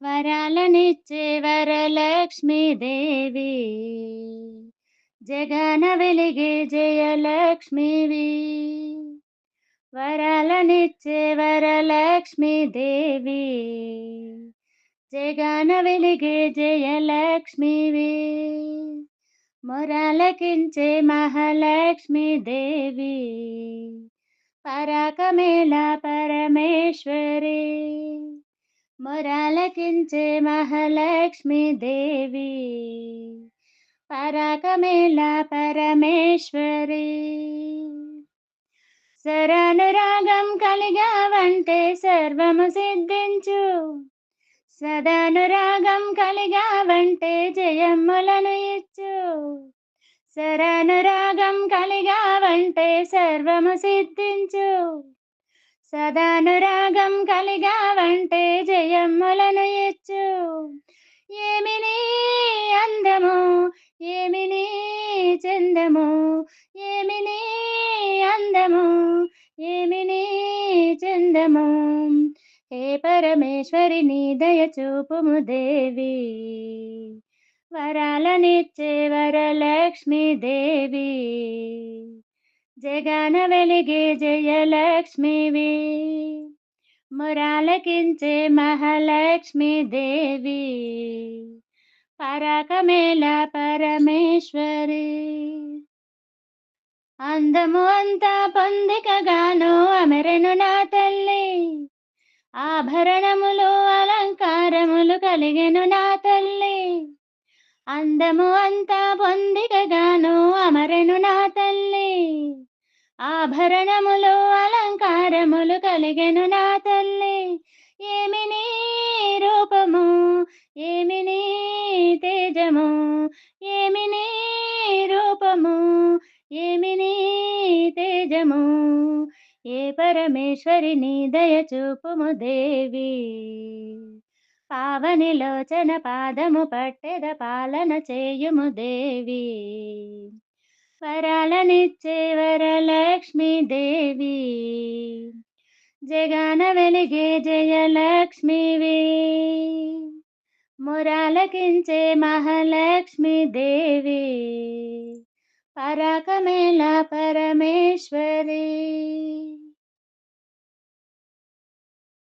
వరాలనిచ్చే వరలక్ష్మీ దేవి, జగన వెలిగే జయలక్ష్మివి. వరాలనిచ్చే వరలక్ష్మీ దేవి, జగన వెలిగే జయలక్ష్మివి. మొరాలకించే మహాలక్ష్మీ దేవి, పరాకమేళ పరమేశ్వరి. మొరాలకించే మహాలక్ష్మీ దేవి, పరాకమేళ పరమేశ్వరి. సరానురాగం కలిగావంటే సర్వము సిద్ధించు, సదానురాగం కలిగావంటే జయమ్ములను ఇచ్చు. సరానురాగం కలిగావంటే సర్వము సిద్ధించు, సదానురాగం కలిగావంటే జయమ్ములను ఇచ్చు. ఏమి నీ అందము, ఏమి నీ చందము, ఏమి నీ అందము, ఏమి నీ చందము. హే పరమేశ్వరి నీ దయ చూపుము దేవి, వరాలనిచ్చే వరలక్ష్మీ దేవి, జగన వెలిగే జయలక్ష్మివి. మొరాలకించే మహాలక్ష్మీ దేవి, పరాకమేళ పరమేశ్వరి. అందము అంతా పొందికగాను అమరెను నా తల్లి, ఆభరణములు అలంకారములు కలిగెను నా తల్లి. అందము అంతా పొందికగాను అమరెను నా తల్లి, ఆభరణములు అలంకారములు కలిగెను నా తల్లి. ఏమి నీ రూపము, ఏమి నీ తేజము, ఏమి నీ రూపము, ఏమి నీ తేజము. ఏ పరమేశ్వరి నీ దయ చూపుము దేవి, పావని లోచన పాదము పట్టెద పాలన చేయుము దేవి. వరాలనిచ్చే వరలక్ష్మీ దేవి, జగన వెలిగే జయలక్ష్మివి. మొరాలకించే మహాలక్ష్మీ దేవి, పరాకమేళ పరమేశ్వరి.